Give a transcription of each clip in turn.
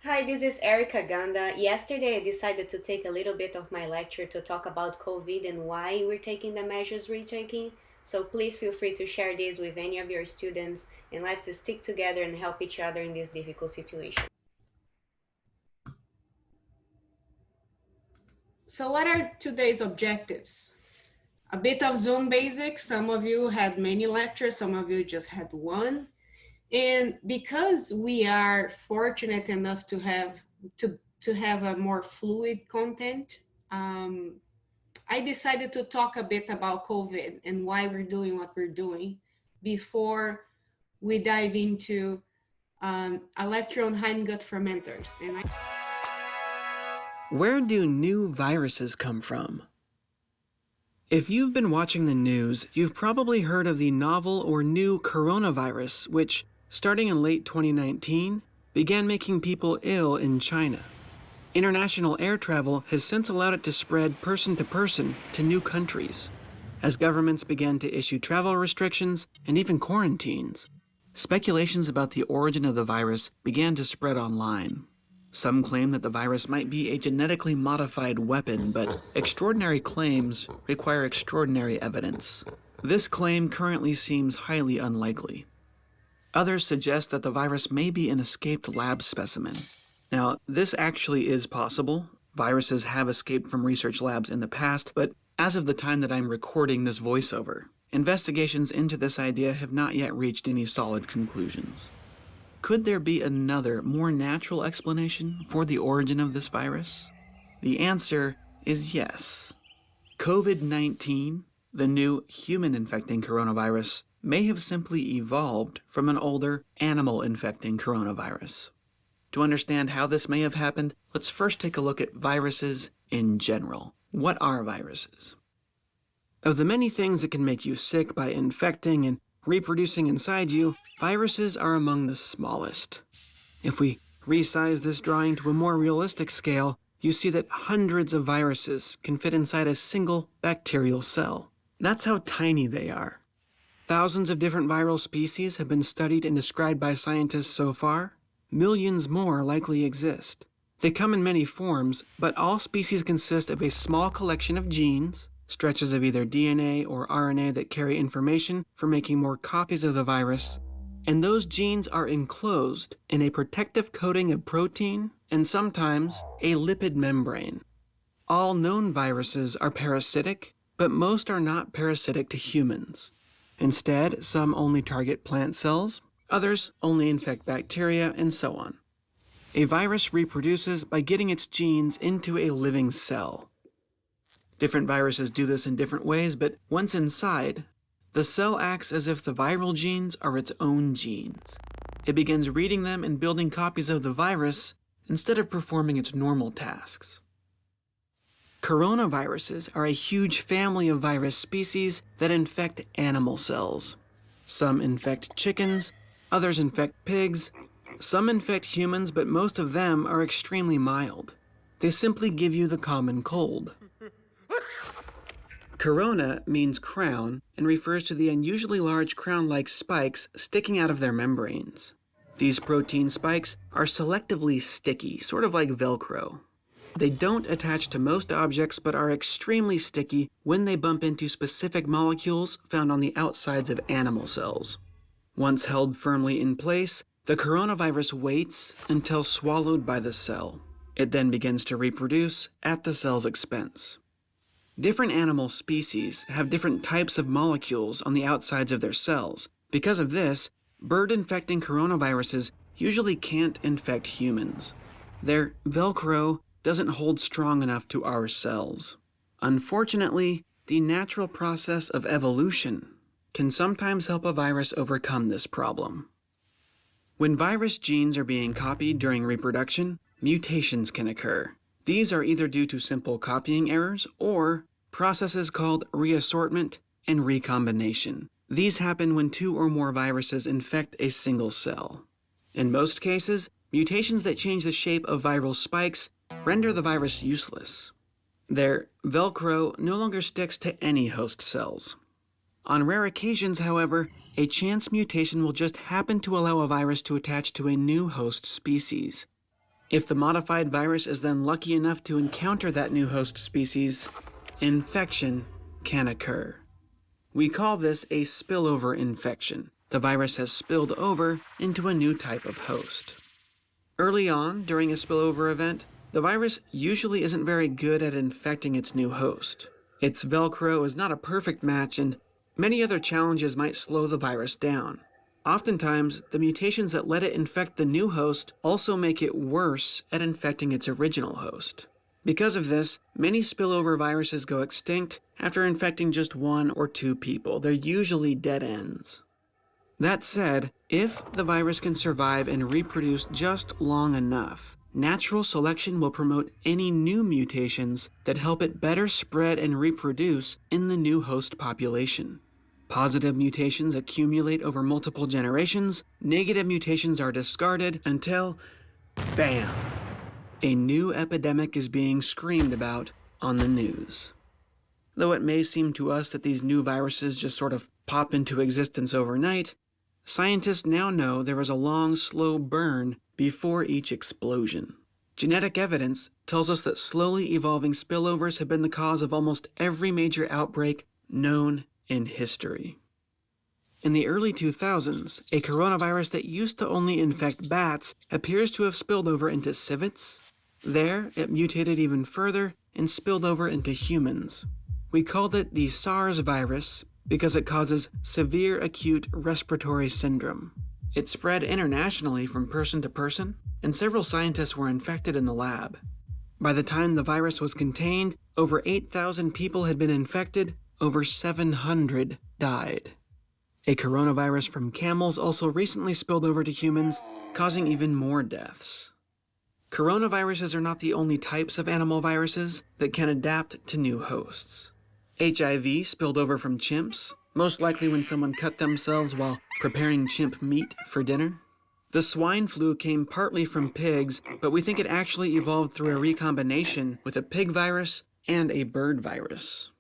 Hi, this is Erica Ganda. Yesterday, I decided to take a little bit of my lecture to talk about COVID and why we're taking the measures we're taking. So please feel free to share this with any of your students and let's stick together and help each other in this difficult situation. So what are today's objectives? A bit of Zoom basics. Some of you had many lectures, some of you just had one. And because we are fortunate enough to have a more fluid content, um, I decided to talk a bit about COVID and why we're doing what we're doing before we dive into a lecture on hindgut fermenters. Where do new viruses come from? If you've been watching the news, you've probably heard of the novel or new coronavirus, which, starting in late 2019, began making people ill in China. International air travel has since allowed it to spread person to person to new countries, as governments began to issue travel restrictions and even quarantines. Speculations about the origin of the virus began to spread online. Some claim that the virus might be a genetically modified weapon, but extraordinary claims require extraordinary evidence. This claim currently seems highly unlikely. Others suggest that the virus may be an escaped lab specimen. Now, this actually is possible. Viruses have escaped from research labs in the past, but as of the time that I'm recording this voiceover, investigations into this idea have not yet reached any solid conclusions. Could there be another, more natural explanation for the origin of this virus? The answer is yes. COVID-19, the new human-infecting coronavirus, may have simply evolved from an older animal-infecting coronavirus. To understand how this may have happened, let's first take a look at viruses in general. What are viruses? Of the many things that can make you sick by infecting and reproducing inside you, viruses are among the smallest. If we resize this drawing to a more realistic scale, you see that hundreds of viruses can fit inside a single bacterial cell. That's how tiny they are. Thousands of different viral species have been studied and described by scientists so far. Millions more likely exist. They come in many forms, but all species consist of a small collection of genes, stretches of either DNA or RNA that carry information for making more copies of the virus, and those genes are enclosed in a protective coating of protein and sometimes a lipid membrane. All known viruses are parasitic, but most are not parasitic to humans. Instead, some only target plant cells, others only infect bacteria, and so on. A virus reproduces by getting its genes into a living cell. Different viruses do this in different ways, but once inside, the cell acts as if the viral genes are its own genes. It begins reading them and building copies of the virus instead of performing its normal tasks. Coronaviruses are a huge family of virus species that infect animal cells. Some infect chickens, others infect pigs, some infect humans, but most of them are extremely mild. They simply give you the common cold. Corona means crown and refers to the unusually large crown-like spikes sticking out of their membranes. These protein spikes are selectively sticky, sort of like Velcro. They don't attach to most objects but are extremely sticky when they bump into specific molecules found on the outsides of animal cells. Once held firmly in place, the coronavirus waits until swallowed by the cell. It then begins to reproduce at the cell's expense. Different animal species have different types of molecules on the outsides of their cells. Because of this, bird-infecting coronaviruses usually can't infect humans. Their Velcro doesn't hold strong enough to our cells. Unfortunately, the natural process of evolution can sometimes help a virus overcome this problem. When virus genes are being copied during reproduction, mutations can occur. These are either due to simple copying errors or processes called reassortment and recombination. These happen when two or more viruses infect a single cell. In most cases, mutations that change the shape of viral spikes render the virus useless. Their Velcro no longer sticks to any host cells. On rare occasions, however, a chance mutation will just happen to allow a virus to attach to a new host species. If the modified virus is then lucky enough to encounter that new host species, infection can occur. We call this a spillover infection. The virus has spilled over into a new type of host. Early on, during a spillover event, the virus usually isn't very good at infecting its new host. Its Velcro is not a perfect match, and many other challenges might slow the virus down. Oftentimes, the mutations that let it infect the new host also make it worse at infecting its original host. Because of this, many spillover viruses go extinct after infecting just 1 or 2 people. They're usually dead ends. That said, if the virus can survive and reproduce just long enough, natural selection will promote any new mutations that help it better spread and reproduce in the new host population. Positive mutations accumulate over multiple generations, negative mutations are discarded until, bam, a new epidemic is being screamed about on the news. Though it may seem to us that these new viruses just sort of pop into existence overnight, scientists now know there is a long, slow burn before each explosion. Genetic evidence tells us that slowly evolving spillovers have been the cause of almost every major outbreak known in history. In the early 2000s, a coronavirus that used to only infect bats appears to have spilled over into civets. There, it mutated even further and spilled over into humans. We called it the SARS virus because it causes severe acute respiratory syndrome. It spread internationally from person to person, and several scientists were infected in the lab. By the time the virus was contained, over 8,000 people had been infected, over 700 died. A coronavirus from camels also recently spilled over to humans, causing even more deaths. Coronaviruses are not the only types of animal viruses that can adapt to new hosts. HIV spilled over from chimps, most likely when someone cut themselves while preparing chimp meat for dinner. The swine flu came partly from pigs, but we think it actually evolved through a recombination with a pig virus and a bird virus.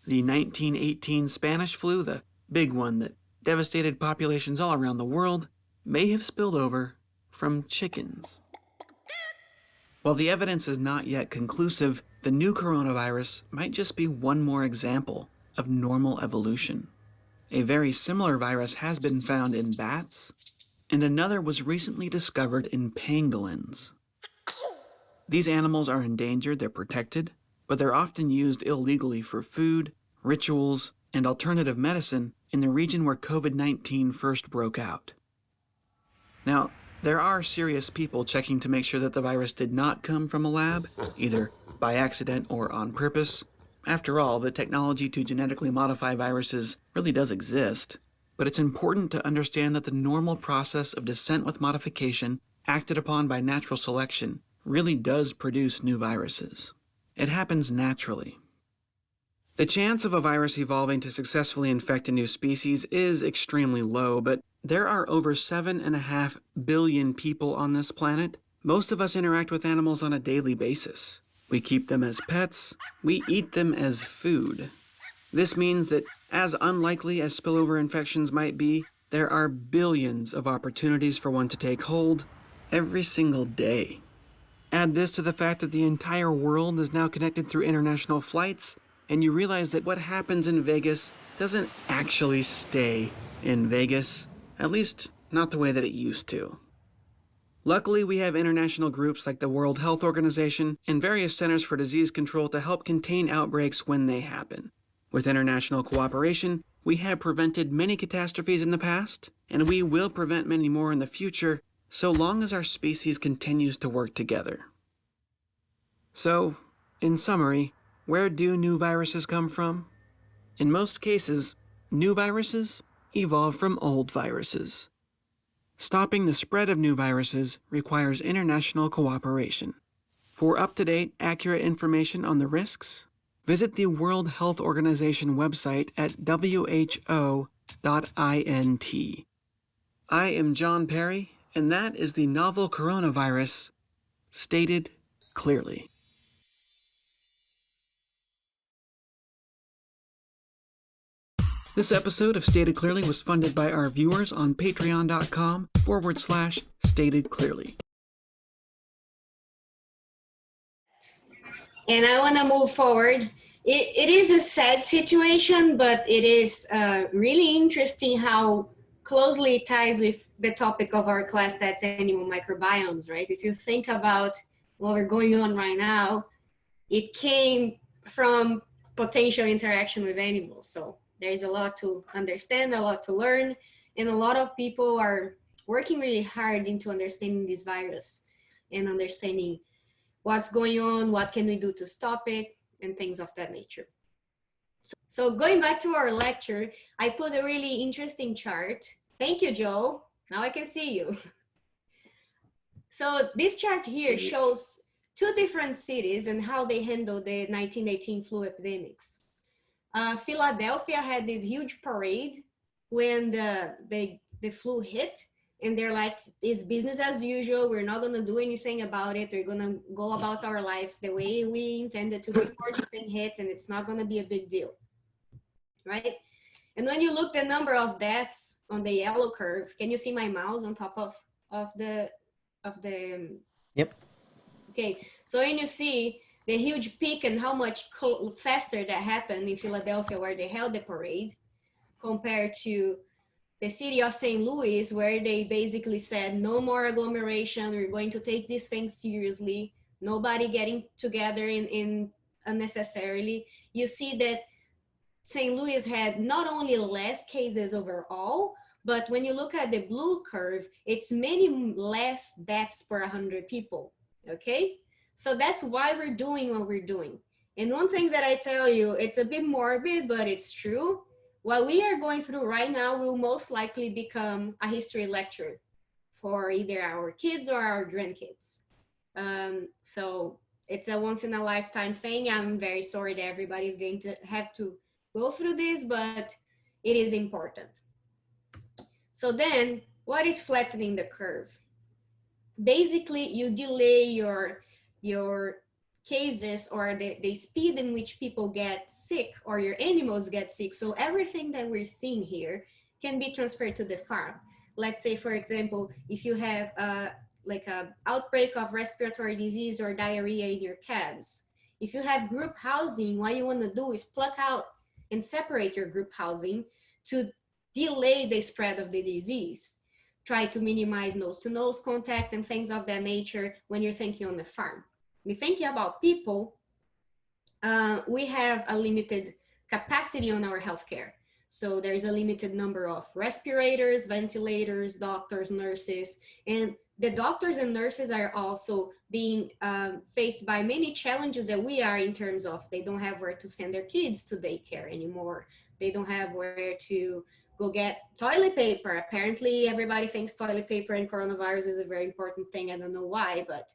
The 1918 Spanish flu, the big one that devastated populations all around the world, may have spilled over from chickens. While the evidence is not yet conclusive, the new coronavirus might just be one more example of normal evolution. A very similar virus has been found in bats, and another was recently discovered in pangolins. These animals are endangered, they're protected, but they're often used illegally for food, rituals, and alternative medicine in the region where COVID-19 first broke out. Now, there are serious people checking to make sure that the virus did not come from a lab, either by accident or on purpose. After all, the technology to genetically modify viruses really does exist, but it's important to understand that the normal process of descent with modification, acted upon by natural selection, really does produce new viruses. It happens naturally. The chance of a virus evolving to successfully infect a new species is extremely low, but there are over 7.5 billion people on this planet. Most of us interact with animals on a daily basis. We keep them as pets. We eat them as food. This means that, as unlikely as spillover infections might be, there are billions of opportunities for one to take hold every single day. Add this to the fact that the entire world is now connected through international flights, and you realize that what happens in Vegas doesn't actually stay in Vegas, at least not the way that it used to. Luckily, we have international groups like the World Health Organization and various centers for disease control to help contain outbreaks when they happen. With international cooperation, we have prevented many catastrophes in the past, and we will prevent many more in the future, so long as our species continues to work together. So, in summary, where do new viruses come from? In most cases, new viruses evolve from old viruses. Stopping the spread of new viruses requires international cooperation. For up-to-date, accurate information on the risks, visit the World Health Organization website at who.int. I am John Perry, and that is the novel coronavirus, stated clearly. This episode of Stated Clearly was funded by our viewers on patreon.com/statedclearly. And I want to move forward. It is a sad situation, but it is really interesting how closely it ties with the topic of our class, that's animal microbiomes, right? If you think about what we're going on right now, it came from potential interaction with animals. So there's a lot to understand, a lot to learn, and a lot of people are working really hard into understanding this virus and understanding what's going on, what can we do to stop it, and things of that nature. So going back to our lecture, I put a really interesting chart. Thank you, Joe. Now I can see you. So this chart here shows two different cities and how they handled the 1918 flu epidemics. Philadelphia had this huge parade when the flu hit, and they're like, it's business as usual. We're not gonna do anything about it. We're gonna go about our lives the way we intended to before the thing hit, and it's not gonna be a big deal, right? And when you look the number of deaths on the yellow curve, can you see my mouse on top of the Yep. Okay, so when you see the huge peak and how much faster that happened in Philadelphia where they held the parade compared to the city of St. Louis, where they basically said no more agglomeration, we're going to take this thing seriously, nobody getting together in unnecessarily. You see that St. Louis had not only less cases overall, but when you look at the blue curve, it's many less deaths per 100 people, okay? So that's why we're doing what we're doing. And one thing that I tell you, it's a bit morbid, but it's true. What we are going through right now will most likely become a history lecture for either our kids or our grandkids. So it's a once in a lifetime thing. I'm very sorry that everybody's going to have to go through this, but it is important. So then what is flattening the curve? Basically, you delay your cases or the speed in which people get sick or your animals get sick. So everything that we're seeing here can be transferred to the farm. Let's say, for example, if you have like an outbreak of respiratory disease or diarrhea in your calves, if you have group housing, what you want to do is pluck out and separate your group housing to delay the spread of the disease. Try to minimize nose-to-nose contact and things of that nature when you're thinking on the farm. When you're thinking about people, we have a limited capacity on our healthcare. So there's a limited number of respirators, ventilators, doctors, nurses, and the doctors and nurses are also being faced by many challenges that we are in terms of they don't have where to send their kids to daycare anymore. They don't have where to go get toilet paper. Apparently everybody thinks toilet paper and coronavirus is a very important thing. I don't know why, but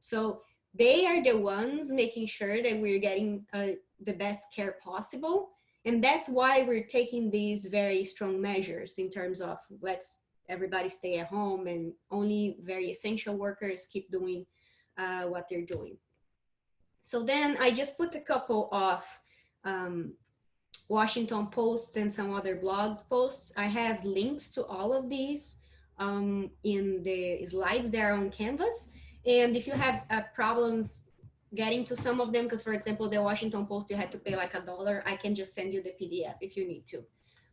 so they are the ones making sure that we're getting the best care possible. And that's why we're taking these very strong measures in terms of let's everybody stay at home and only very essential workers keep doing what they're doing. So then I just put a couple of Washington Posts and some other blog posts. I have links to all of these in the slides there on Canvas. And if you have problems getting to some of them, because for example, the Washington Post, you had to pay like $1, I can just send you the PDF if you need to.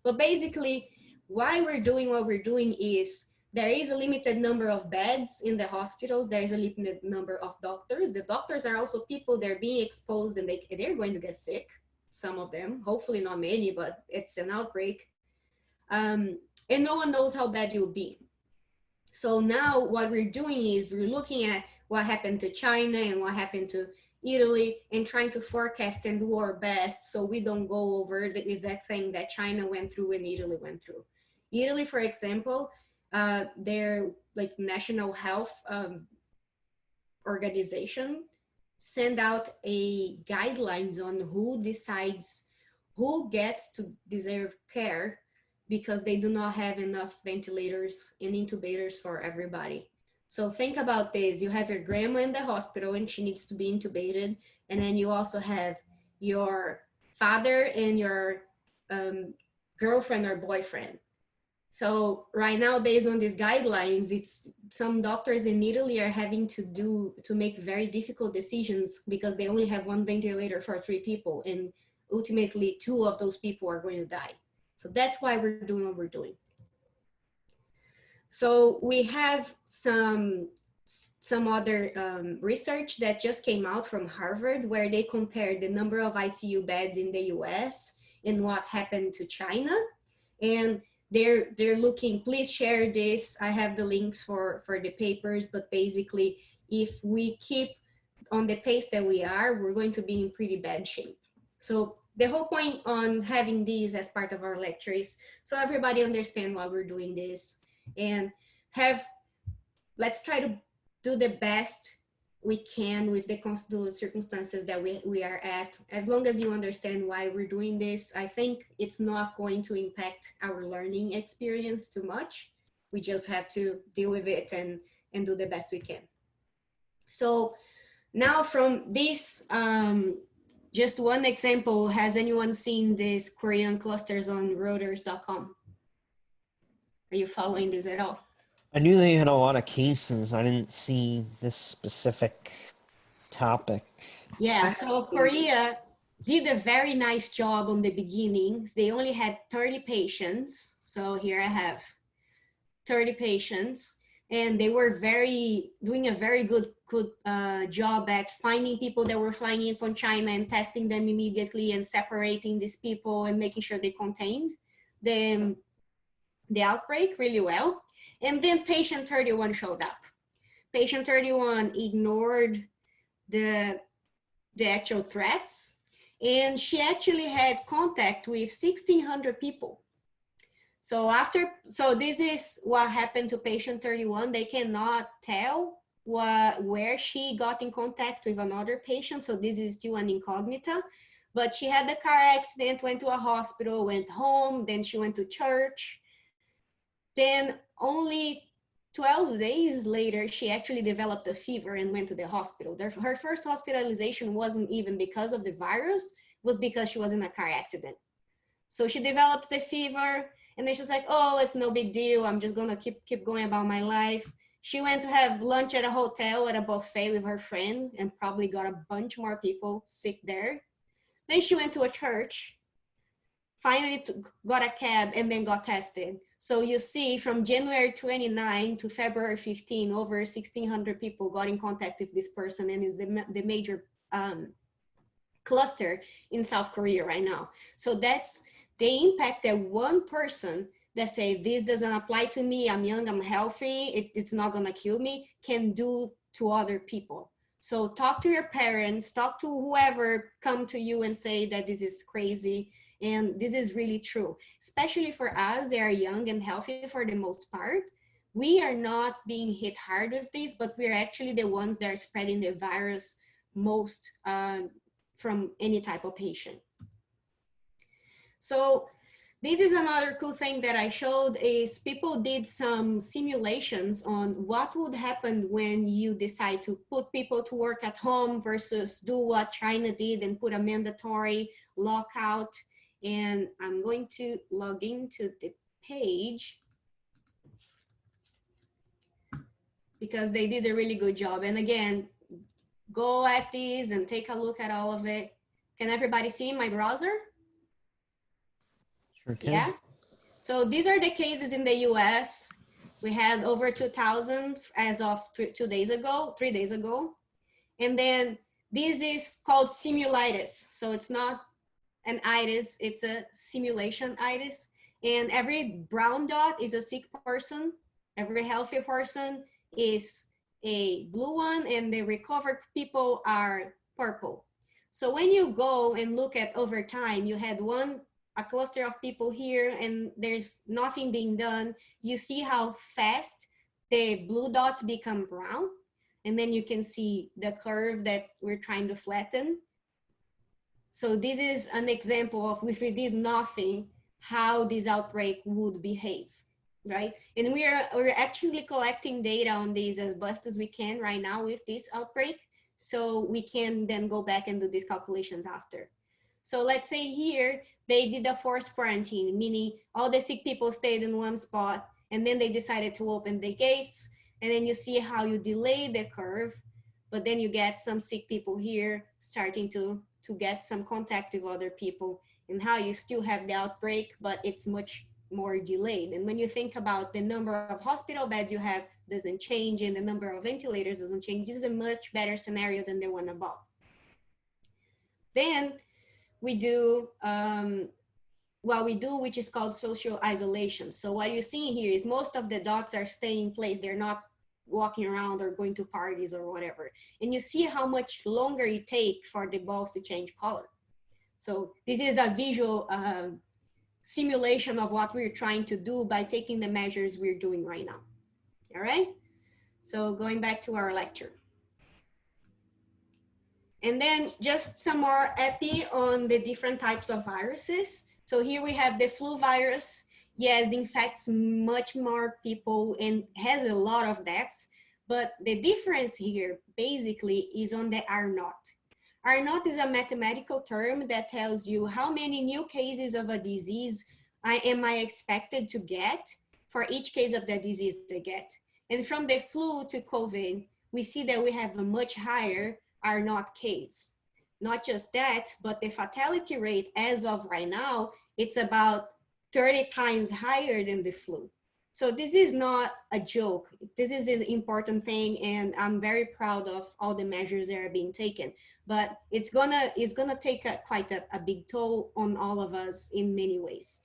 But basically, why we're doing what we're doing is there is a limited number of beds in the hospitals. There is a limited number of doctors. The doctors are also people, they're being exposed and they're going to get sick. Some of them, hopefully not many, but it's an outbreak. And no one knows how bad it will be. So now what we're doing is we're looking at what happened to China and what happened to Italy and trying to forecast and do our best so we don't go over the exact thing that China went through and Italy went through. Italy, for example, their like national health organization send out a guidelines on who decides who gets to deserve care because they do not have enough ventilators and intubators for everybody. So think about this. You have your grandma in the hospital and she needs to be intubated. And then you also have your father and your girlfriend or boyfriend. So right now, based on these guidelines, it's some doctors in Italy are having to make very difficult decisions because they only have one ventilator for 3 people, and ultimately 2 of those people are going to die. So that's why we're doing what we're doing. So we have some other research that just came out from Harvard, where they compared the number of ICU beds in the US and what happened to China. And they're looking, please share this. I have the links for the papers, but basically, if we keep on the pace that we are, we're going to be in pretty bad shape. So the whole point on having these as part of our lecture is so everybody understand why we're doing this, and let's try to do the best we can with the circumstances that we are at. As long as you understand why we're doing this, I think it's not going to impact our learning experience too much. We just have to deal with it and do the best we can. So now from this, just one example, has anyone seen these Korean clusters on Reuters.com? Are you following this at all? I knew they had a lot of cases. I didn't see this specific topic. Yeah, so Korea did a very nice job on the beginning. They only had 30 patients. So here I have 30 patients, and they were doing a very good job at finding people that were flying in from China and testing them immediately and separating these people and making sure they contained the outbreak really well. And then patient 31 showed up. Patient 31 ignored the actual threats, and she actually had contact with 1,600 people. So this is what happened to patient 31. They cannot tell where she got in contact with another patient, so this is still an incognita. But she had the car accident, went to a hospital, went home, then she went to church. Then only 12 days later, she actually developed a fever and went to the hospital. Her first hospitalization wasn't even because of the virus, it was because she was in a car accident. So she developed the fever, and then she's like, oh, it's no big deal. I'm just gonna keep going about my life. She went to have lunch at a hotel at a buffet with her friend and probably got a bunch more people sick there. Then she went to a church, finally got a cab, and then got tested. So you see, from January 29 to February 15, over 1,600 people got in contact with this person, and is the major cluster in South Korea right now. So that's the impact that one person that say, this doesn't apply to me, I'm young, I'm healthy, it's not gonna kill me, can do to other people. So talk to your parents, talk to whoever come to you and say that this is crazy. And this is really true, especially for us, they are young and healthy for the most part. We are not being hit hard with this, but we're actually the ones that are spreading the virus most from any type of patient. So this is another cool thing that I showed is people did some simulations on what would happen when you decide to put people to work at home versus do what China did and put a mandatory lockout. And I'm going to log into the page because they did a really good job. And again, go at these and take a look at all of it. Can everybody see my browser? Sure can. Yeah. So these are the cases in the US. We had over 2,000 as of 3 days ago. And then this is called simulitis. So it's not an itis, it's a simulation itis. And every brown dot is a sick person. Every healthy person is a blue one, and the recovered people are purple. So when you go and look at over time, you had a cluster of people here and there's nothing being done. You see how fast the blue dots become brown. And then you can see the curve that we're trying to flatten. So this is an example of if we did nothing, how this outbreak would behave, right? And we're actually collecting data on these as best as we can right now with this outbreak. So we can then go back and do these calculations after. So let's say here, they did a forced quarantine, meaning all the sick people stayed in one spot, and then they decided to open the gates, and then you see how you delay the curve, but then you get some sick people here starting to get some contact with other people, and how you still have the outbreak, but it's much more delayed. And when you think about the number of hospital beds you have doesn't change and the number of ventilators doesn't change, this is a much better scenario than the one above. Then we do what we do, which is called social isolation. So what you're seeing here is most of the dogs are staying in place. They're not walking around or going to parties or whatever. And you see how much longer it takes for the balls to change color. So this is a visual simulation of what we're trying to do by taking the measures we're doing right now. All right? So going back to our lecture. And then just some more epi on the different types of viruses. So here we have the flu virus. Yes, infects much more people and has a lot of deaths. But the difference here basically is on the R0. R0 is a mathematical term that tells you how many new cases of a disease am I expected to get for each case of the disease I get. And from the flu to COVID, we see that we have a much higher R0 case. Not just that, but the fatality rate as of right now, it's about 30 times higher than the flu. So this is not a joke. This is an important thing, and I'm very proud of all the measures that are being taken. But it's gonna take quite a big toll on all of us in many ways.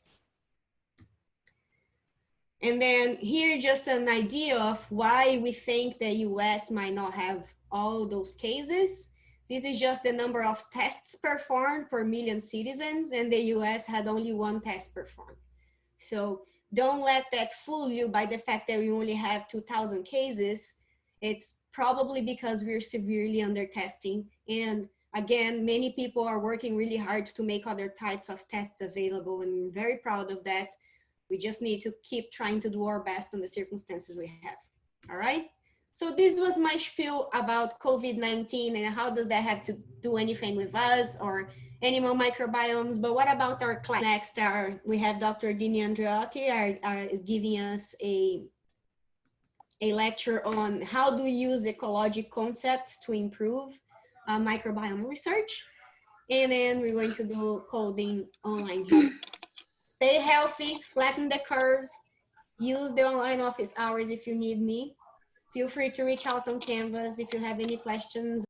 And then here, just an idea of why we think the US might not have all those cases. This is just the number of tests performed per million citizens, and the US had only one test performed. So don't let that fool you by the fact that we only have 2,000 cases. It's probably because we're severely under testing. And again, many people are working really hard to make other types of tests available, and I'm very proud of that. We just need to keep trying to do our best on the circumstances we have. All right? So this was my spiel about COVID-19 and how does that have to do anything with us or animal microbiomes. But what about our class? Next, we have Dr. Dini Andreotti is giving us a lecture on how do we use ecologic concepts to improve microbiome research. And then we're going to do coding online here. Stay healthy, flatten the curve, use the online office hours if you need me. Feel free to reach out on Canvas if you have any questions.